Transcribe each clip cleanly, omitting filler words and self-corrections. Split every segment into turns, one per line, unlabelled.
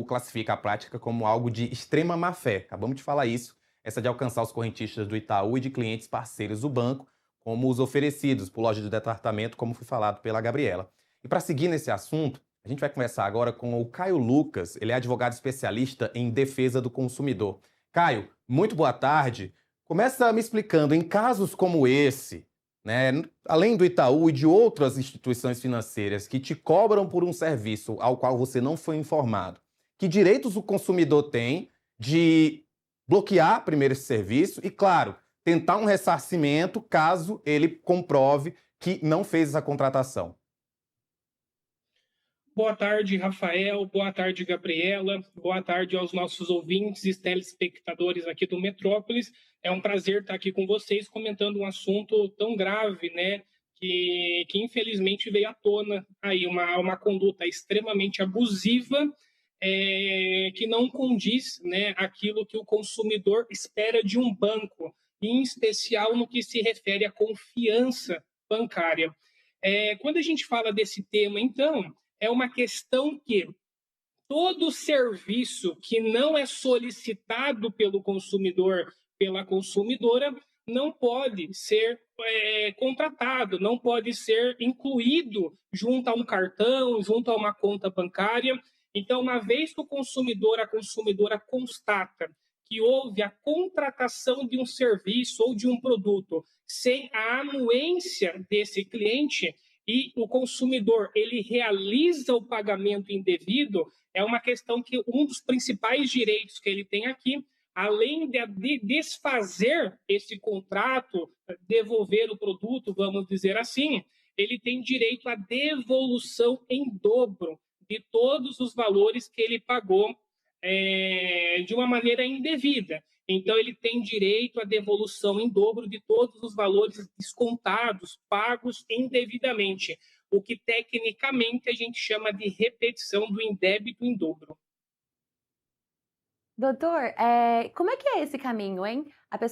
classifica a prática como algo de extrema má-fé. Acabamos de falar isso, essa de alcançar os correntistas do Itaú e de clientes parceiros do banco, como os oferecidos por loja de departamento, como foi falado pela Gabriela. E para seguir nesse assunto, a gente vai conversar agora com o Caio Lucas, ele é advogado especialista em defesa do consumidor. Caio, muito boa tarde. Começa me explicando, em casos como esse, né, além do Itaú e de outras instituições financeiras que te cobram por um serviço ao qual você não foi informado, que direitos o consumidor tem de bloquear primeiro esse serviço e, claro, tentar um ressarcimento caso ele comprove que não fez essa contratação?
Boa tarde, Rafael. Boa tarde, Gabriela. Boa tarde aos nossos ouvintes e telespectadores aqui do Metrópolis. É um prazer estar aqui com vocês comentando um assunto tão grave, né? Que infelizmente veio à tona aí uma conduta extremamente abusiva, que não condiz, né, aquilo que o consumidor espera de um banco, em especial no que se refere à confiança bancária. Quando a gente fala desse tema, então, é uma questão que todo serviço que não é solicitado pelo consumidor, pela consumidora, não pode ser contratado, não pode ser incluído junto a um cartão, junto a uma conta bancária. Então, uma vez que o consumidor, a consumidora constata que houve a contratação de um serviço ou de um produto sem a anuência desse cliente e o consumidor ele realiza o pagamento indevido, é uma questão que um dos principais direitos que ele tem aqui, além de desfazer esse contrato, devolver o produto, vamos dizer assim, ele tem direito à devolução em dobro de todos os valores que ele pagou de uma maneira indevida. Então, ele tem direito à devolução em dobro de todos os valores descontados, pagos indevidamente, o que tecnicamente a gente chama de repetição do indébito em dobro.
Doutor, como é que é esse caminho, hein?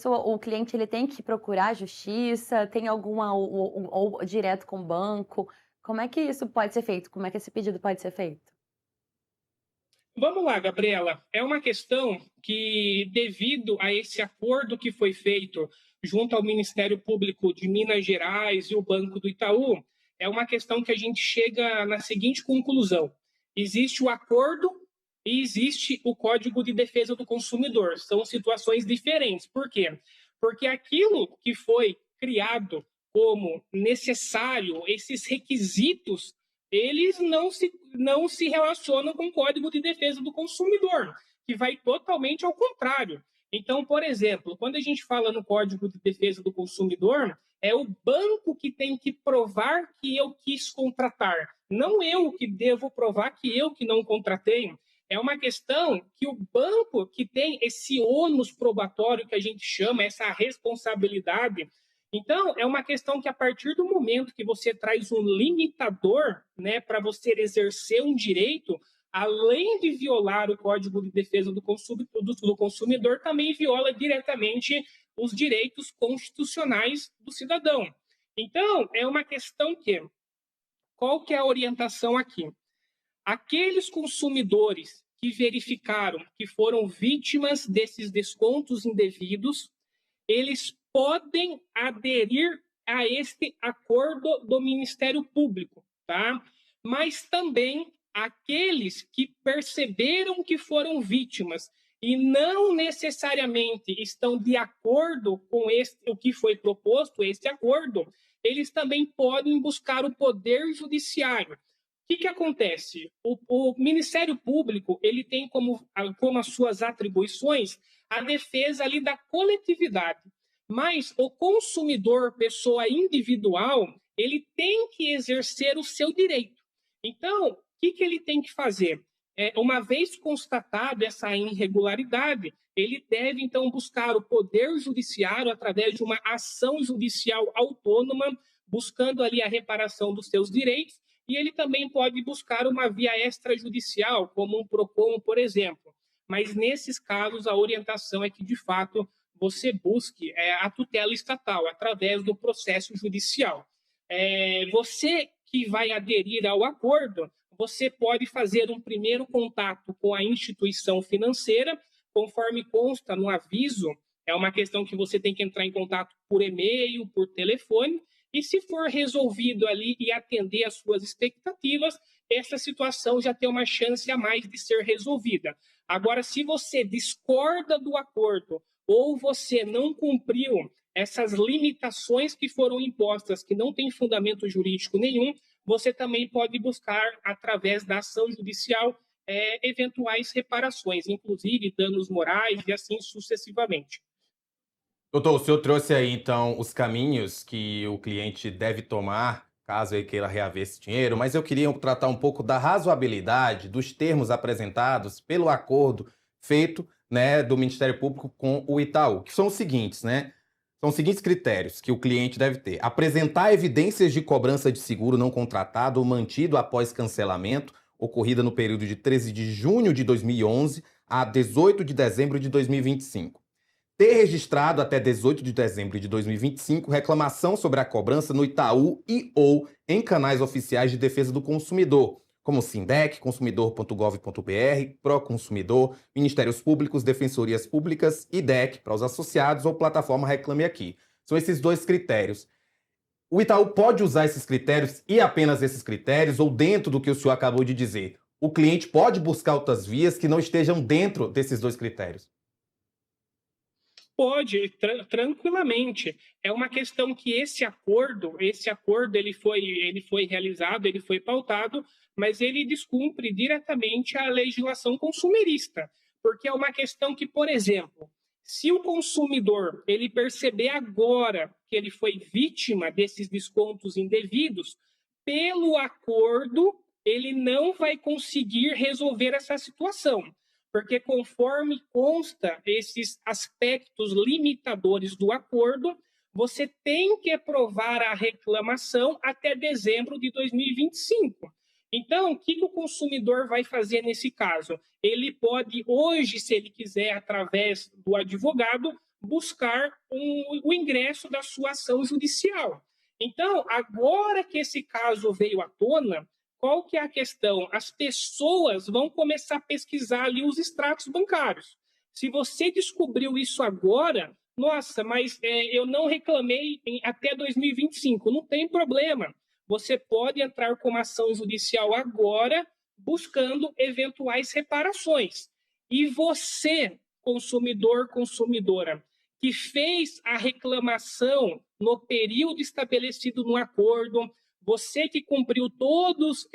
O cliente, ele tem que procurar a justiça, tem alguma ou direto com o banco? Como é que isso pode ser feito? Como é que esse pedido pode ser feito?
Vamos lá, Gabriela. É uma questão que, devido a esse acordo que foi feito junto ao Ministério Público de Minas Gerais e o Banco do Itaú, é uma questão que a gente chega na seguinte conclusão: existe o acordo e existe o Código de Defesa do Consumidor. São situações diferentes. Por quê? Porque aquilo que foi criado como necessário, esses requisitos, eles não se relacionam com o Código de Defesa do Consumidor, que vai totalmente ao contrário. Então, por exemplo, quando a gente fala no Código de Defesa do Consumidor, é o banco que tem que provar que eu quis contratar, não eu que devo provar que eu que não contratei. É uma questão que o banco que tem esse ônus probatório que a gente chama, essa responsabilidade. Então, é uma questão que, a partir do momento que você traz um limitador, né, para você exercer um direito, além de violar o Código de Defesa do Consumidor, também viola diretamente os direitos constitucionais do cidadão. Então, é uma questão que, qual que é a orientação aqui? Aqueles consumidores que verificaram que foram vítimas desses descontos indevidos, eles podem aderir a este acordo do Ministério Público, tá? Mas também aqueles que perceberam que foram vítimas e não necessariamente estão de acordo com o que foi proposto, este acordo, eles também podem buscar o Poder Judiciário. O que acontece? O Ministério Público ele tem como as suas atribuições a defesa ali da coletividade. Mas o consumidor, pessoa individual, ele tem que exercer o seu direito. Então, o que ele tem que fazer? Uma vez constatada essa irregularidade, ele deve, então, buscar o Poder Judiciário através de uma ação judicial autônoma, buscando ali a reparação dos seus direitos, e ele também pode buscar uma via extrajudicial, como um PROCON, por exemplo. Mas, nesses casos, a orientação é que, de fato, você busque a tutela estatal através do processo judicial. Você que vai aderir ao acordo, você pode fazer um primeiro contato com a instituição financeira, conforme consta no aviso. É uma questão que você tem que entrar em contato por e-mail, por telefone, e se for resolvido ali e atender às suas expectativas, essa situação já tem uma chance a mais de ser resolvida. Agora, se você discorda do acordo ou você não cumpriu essas limitações que foram impostas, que não têm fundamento jurídico nenhum, você também pode buscar, através da ação judicial, eventuais reparações, inclusive danos morais e assim sucessivamente.
Doutor, o senhor trouxe aí, então, os caminhos que o cliente deve tomar caso ele queira reaver esse dinheiro, mas eu queria tratar um pouco da razoabilidade dos termos apresentados pelo acordo feito, né, do Ministério Público com o Itaú, que são os seguintes, né? São os seguintes critérios que o cliente deve ter: apresentar evidências de cobrança de seguro não contratado ou mantido após cancelamento, ocorrida no período de 13 de junho de 2011 a 18 de dezembro de 2025. Ter registrado até 18 de dezembro de 2025 reclamação sobre a cobrança no Itaú e ou em canais oficiais de defesa do consumidor, como Sindec, consumidor.gov.br, Proconsumidor, Ministérios Públicos, Defensorias Públicas, IDEC, para os associados, ou plataforma Reclame Aqui. São esses dois critérios. O Itaú pode usar esses critérios e apenas esses critérios, ou dentro do que o senhor acabou de dizer, o cliente pode buscar outras vias que não estejam dentro desses dois critérios?
Pode, tranquilamente. É uma questão que esse acordo ele foi realizado, ele foi pautado, mas ele descumpre diretamente a legislação consumerista, porque é uma questão que, por exemplo, se o consumidor ele perceber agora que ele foi vítima desses descontos indevidos, pelo acordo ele não vai conseguir resolver essa situação, porque conforme consta esses aspectos limitadores do acordo, você tem que aprovar a reclamação até dezembro de 2025. Então, o que o consumidor vai fazer nesse caso? Ele pode, hoje, se ele quiser, através do advogado, buscar o ingresso da sua ação judicial. Então, agora que esse caso veio à tona, qual que é a questão? As pessoas vão começar a pesquisar ali os extratos bancários. Se você descobriu isso agora, nossa, mas eu não reclamei até 2025, não tem problema. Você pode entrar com uma ação judicial agora, buscando eventuais reparações. E você, consumidor, consumidora, que fez a reclamação no período estabelecido no acordo, você que cumpriu todos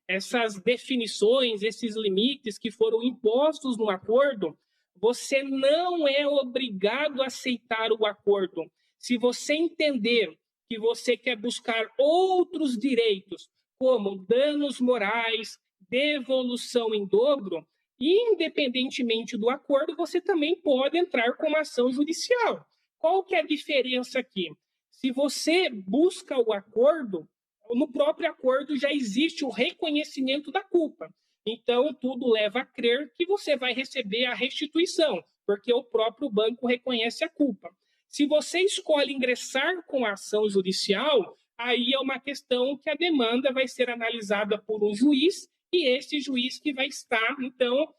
essas definições, esses limites que foram impostos no acordo, você não é obrigado a aceitar o acordo. Se você entender que você quer buscar outros direitos, como danos morais, devolução em dobro, independentemente do acordo, você também pode entrar com uma ação judicial. Qual que é a diferença aqui? Se você busca o acordo, no próprio acordo já existe o reconhecimento da culpa. Então, tudo leva a crer que você vai receber a restituição, porque o próprio banco reconhece a culpa. Se você escolhe ingressar com a ação judicial, aí é uma questão que a demanda vai ser analisada por um juiz, e esse juiz que vai estar, então,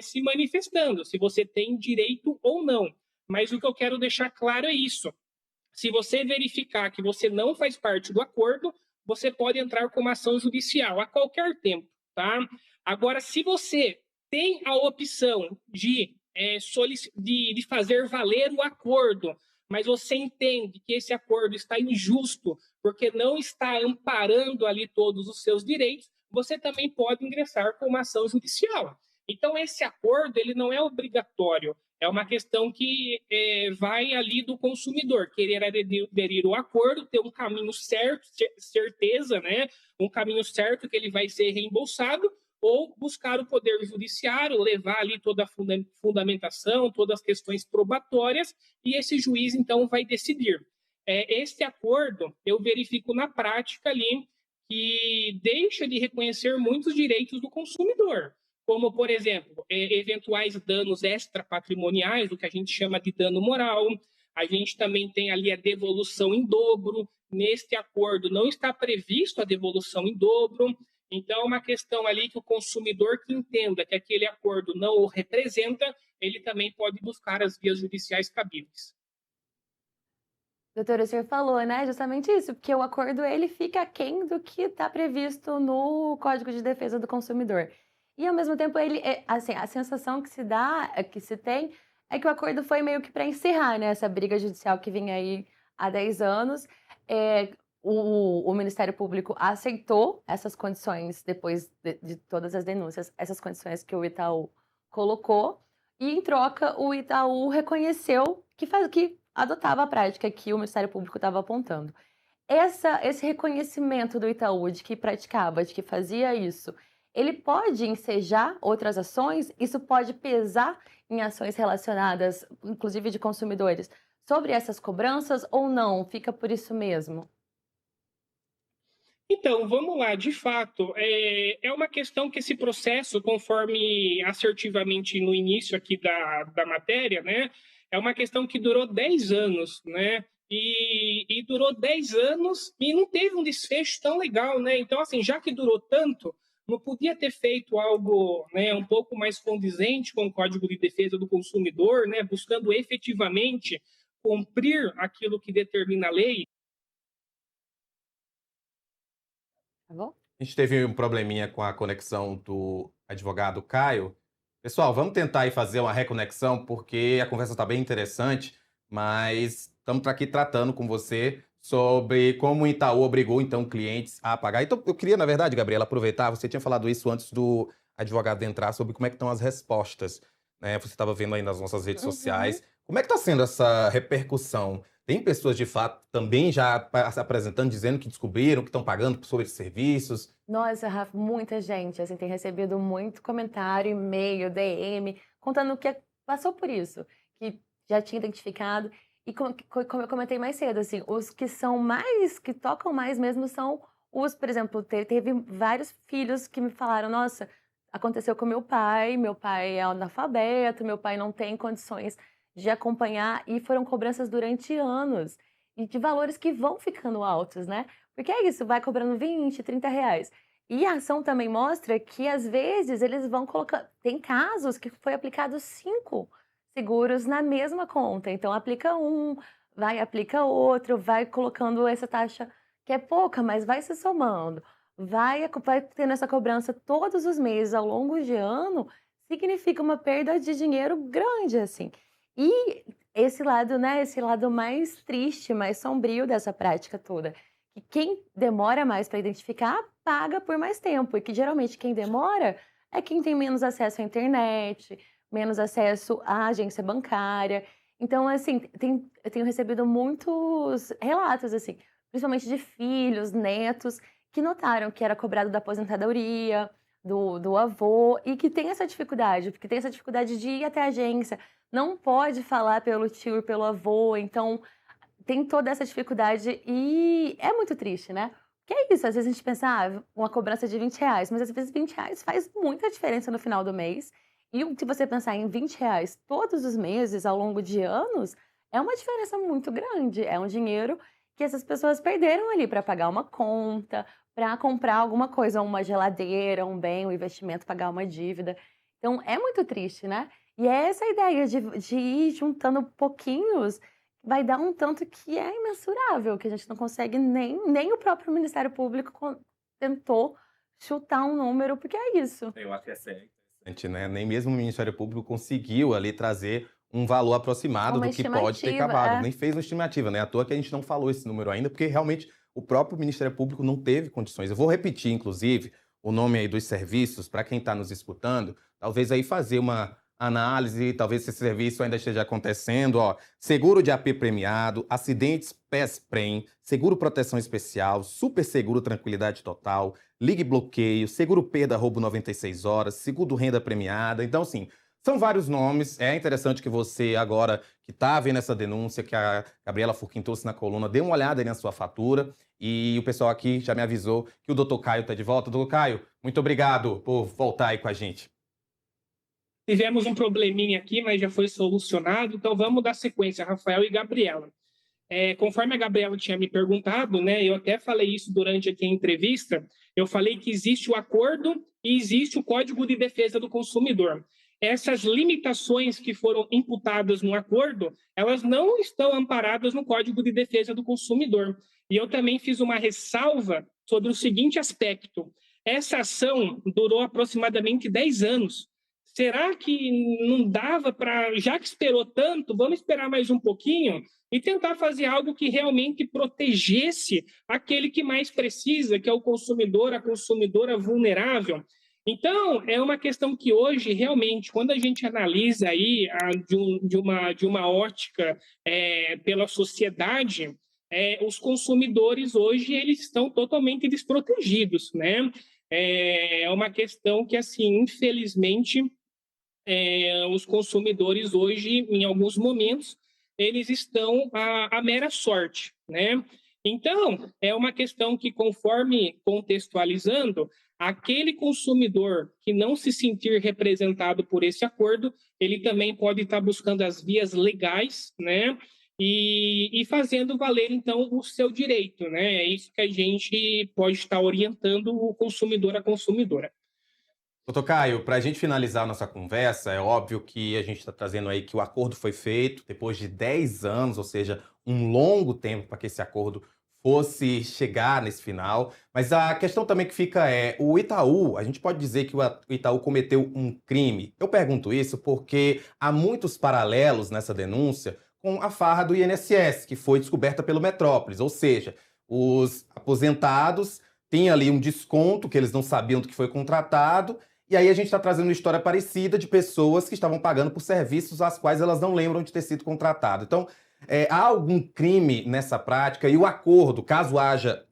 se manifestando, se você tem direito ou não. Mas o que eu quero deixar claro é isso. Se você verificar que você não faz parte do acordo, você pode entrar com uma ação judicial a qualquer tempo, tá? Agora, se você tem a opção de fazer valer o acordo, mas você entende que esse acordo está injusto, porque não está amparando ali todos os seus direitos, você também pode ingressar com uma ação judicial. Então, esse acordo ele não é obrigatório. É uma questão que vai ali do consumidor, querer aderir ao acordo, ter um caminho certo, certeza, né? Um caminho certo que ele vai ser reembolsado, ou buscar o poder judiciário, levar ali toda a fundamentação, todas as questões probatórias, e esse juiz, então, vai decidir. Este acordo, eu verifico na prática ali, que deixa de reconhecer muitos direitos do consumidor, como, por exemplo, eventuais danos extrapatrimoniais, o que a gente chama de dano moral. A gente também tem ali a devolução em dobro, neste acordo não está previsto a devolução em dobro, então é uma questão ali que o consumidor que entenda que aquele acordo não o representa, ele também pode buscar as vias judiciais cabíveis.
Doutora, o senhor falou, né, justamente isso, porque o acordo ele fica aquém do que está previsto no Código de Defesa do Consumidor. E ao mesmo tempo ele, assim, a sensação que se dá, que se tem, é que o acordo foi meio que para encerrar, né, essa briga judicial que vinha aí há 10 anos. Eh, o Ministério Público aceitou essas condições depois de todas as denúncias, essas condições que o Itaú colocou, e em troca o Itaú reconheceu que adotava a prática que o Ministério Público estava apontando. Esse reconhecimento do Itaú de que praticava, de que fazia isso, ele pode ensejar outras ações? Isso pode pesar em ações relacionadas, inclusive de consumidores, sobre essas cobranças ou não? Fica por isso mesmo?
Então, vamos lá, de fato, é uma questão que esse processo, conforme assertivamente no início aqui da matéria, né, é uma questão que durou 10 anos, né, e durou 10 anos e não teve um desfecho tão legal, né, então, assim, já que durou tanto, não podia ter feito algo, né, um pouco mais condizente com o Código de Defesa do Consumidor, né, buscando efetivamente cumprir aquilo que determina a lei.
Tá bom?
A gente teve um probleminha com a conexão do advogado Caio. Pessoal, vamos tentar aí fazer uma reconexão, porque a conversa está bem interessante, mas estamos aqui tratando com você sobre como o Itaú obrigou, então, clientes a pagar. Então, eu queria, na verdade, Gabriela, aproveitar, você tinha falado isso antes do advogado entrar, sobre como é que estão as respostas, né? Você estava vendo aí nas nossas redes
Uhum.
sociais. Como é que está sendo essa repercussão? Tem pessoas, de fato, também já se apresentando, dizendo que descobriram, que estão pagando sobre esses serviços?
Nossa, Rafa, muita gente, assim, tem recebido muito comentário, e-mail, DM, contando que passou por isso, que já tinha identificado. E como eu comentei mais cedo, assim, os que são mais, que tocam mais mesmo são os, por exemplo, teve vários filhos que me falaram, nossa, aconteceu com meu pai é analfabeto, meu pai não tem condições de acompanhar, e foram cobranças durante anos, e de valores que vão ficando altos, né? Porque é isso, vai cobrando 20, R$ 30. E a ação também mostra que, às vezes, eles vão colocar. Tem casos que foi aplicado 5 seguros na mesma conta. Então, aplica um, vai, aplica outro, vai colocando essa taxa que é pouca, mas vai se somando. Vai tendo essa cobrança todos os meses ao longo de ano, significa uma perda de dinheiro grande, assim. E esse lado, né, esse lado mais triste, mais sombrio dessa prática toda, que quem demora mais para identificar, paga por mais tempo, e que geralmente quem demora é quem tem menos acesso à internet, menos acesso à agência bancária. Então, assim, eu tenho recebido muitos relatos, assim, principalmente de filhos, netos, que notaram que era cobrado da aposentadoria, do avô, e que tem essa dificuldade, porque tem essa dificuldade de ir até a agência, não pode falar pelo tio e pelo avô, então tem toda essa dificuldade e é muito triste, né. Que é isso, às vezes a gente pensa: "Ah, uma cobrança de R$ 20, mas às vezes R$ 20 faz muita diferença no final do mês. E se você pensar em R$ 20 todos os meses, ao longo de anos, é uma diferença muito grande. É um dinheiro que essas pessoas perderam ali para pagar uma conta, para comprar alguma coisa, uma geladeira, um bem, um investimento, pagar uma dívida. Então é muito triste, né. E é essa ideia de ir juntando pouquinhos, vai dar um tanto que é imensurável, que a gente não consegue, nem o próprio Ministério Público tentou chutar um número, porque é isso.
Eu acho que essa é interessante, né? Nem mesmo o Ministério Público conseguiu ali trazer um valor
É
aproximado
uma
do que pode ter
estimativa,
acabado.
é.
Nem fez uma estimativa, né? À toa que a gente não falou esse número ainda, porque realmente o próprio Ministério Público não teve condições. Eu vou repetir, inclusive, o nome aí dos serviços para quem está nos escutando, talvez aí fazer uma análise, talvez esse serviço ainda esteja acontecendo, ó. Seguro de AP premiado, acidentes PESPREM, seguro proteção especial, super seguro tranquilidade total, ligue bloqueio, seguro perda roubo 96 horas, seguro renda premiada. Então, assim, são vários nomes. É interessante que você, agora que está vendo essa denúncia, que a Gabriela Furquim trouxe na coluna, dê uma olhada aí na sua fatura. E o pessoal aqui já me avisou que o doutor Caio está de volta. Doutor Caio, muito obrigado por voltar aí com a gente.
Tivemos um probleminha aqui, mas já foi solucionado, então vamos dar sequência, Rafael e Gabriela. Conforme a Gabriela tinha me perguntado, né, eu até falei isso durante aqui a entrevista, eu falei que existe o acordo e existe o Código de Defesa do Consumidor. Essas limitações que foram imputadas no acordo, elas não estão amparadas no Código de Defesa do Consumidor. E eu também fiz uma ressalva sobre o seguinte aspecto: essa ação durou aproximadamente 10 anos. Será que não dava para, já que esperou tanto, vamos esperar mais um pouquinho e tentar fazer algo que realmente protegesse aquele que mais precisa, que é o consumidor, a consumidora vulnerável? Então, é uma questão que hoje, realmente, quando a gente analisa aí de uma ótica pela sociedade, os consumidores hoje eles estão totalmente desprotegidos, né? É uma questão que, assim, infelizmente, os consumidores hoje, em alguns momentos, eles estão à mera sorte, né? Então, é uma questão que, conforme contextualizando, aquele consumidor que não se sentir representado por esse acordo, ele também pode estar buscando as vias legais, né? E fazendo valer, então, o seu direito, né? É isso que a gente pode estar orientando o consumidor, a consumidora.
Doutor Caio, para a gente finalizar a nossa conversa, é óbvio que a gente está trazendo aí que o acordo foi feito depois de 10 anos, ou seja, um longo tempo para que esse acordo fosse chegar nesse final. Mas a questão também que fica é, o Itaú, a gente pode dizer que o Itaú cometeu um crime. Eu pergunto isso porque há muitos paralelos nessa denúncia com a farra do INSS, que foi descoberta pelo Metrópolis, ou seja, os aposentados têm ali um desconto que eles não sabiam do que foi contratado, e aí a gente está trazendo uma história parecida de pessoas que estavam pagando por serviços às quais elas não lembram de ter sido contratado. Então, há algum crime nessa prática? E o acordo, caso haja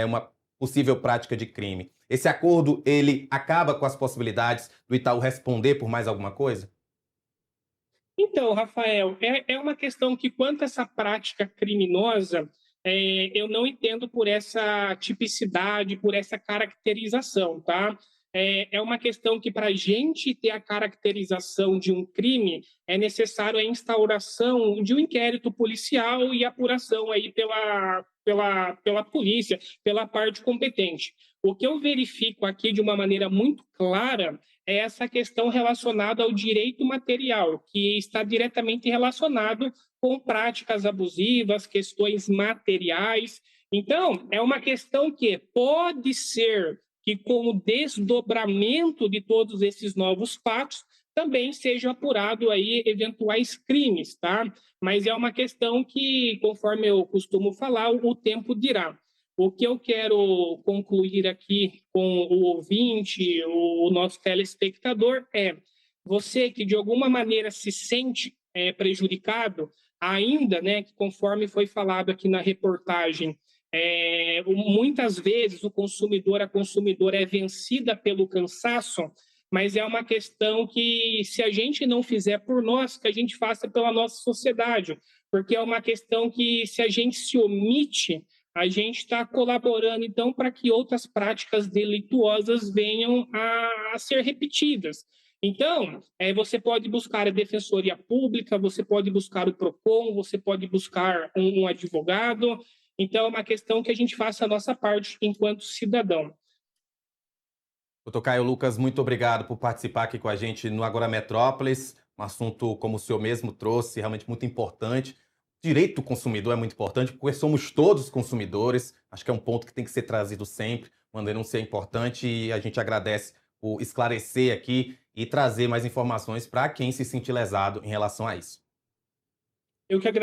uma possível prática de crime, esse acordo ele acaba com as possibilidades do Itaú responder por mais alguma coisa?
Então, Rafael, é uma questão que, quanto a essa prática criminosa, eu não entendo por essa tipicidade, por essa caracterização, tá? É uma questão que, para a gente ter a caracterização de um crime, é necessário a instauração de um inquérito policial e apuração aí pela polícia, pela parte competente. O que eu verifico aqui de uma maneira muito clara é essa questão relacionada ao direito material, que está diretamente relacionado com práticas abusivas, questões materiais. Então, é uma questão que pode ser que, com o desdobramento de todos esses novos fatos, também seja apurado aí eventuais crimes, tá? Mas é uma questão que, conforme eu costumo falar, o tempo dirá. O que eu quero concluir aqui com o ouvinte, o nosso telespectador, é você que de alguma maneira se sente prejudicado, ainda, né, que conforme foi falado aqui na reportagem, muitas vezes o consumidor, a consumidora é vencida pelo cansaço, mas é uma questão que, se a gente não fizer por nós, que a gente faça pela nossa sociedade, porque é uma questão que, se a gente se omite, a gente está colaborando, então, para que outras práticas delituosas venham a ser repetidas. Então, você pode buscar a Defensoria Pública, você pode buscar o PROCON, você pode buscar um advogado. Então, é uma questão que a gente faça a nossa parte enquanto cidadão.
Doutor Caio Lucas, muito obrigado por participar aqui com a gente no Agora Metrópolis, um assunto, como o senhor mesmo trouxe, realmente muito importante. Direito do consumidor é muito importante, porque somos todos consumidores. Acho que é um ponto que tem que ser trazido sempre. Uma denúncia é importante e a gente agradece por esclarecer aqui e trazer mais informações para quem se sentir lesado em relação a isso.
Eu que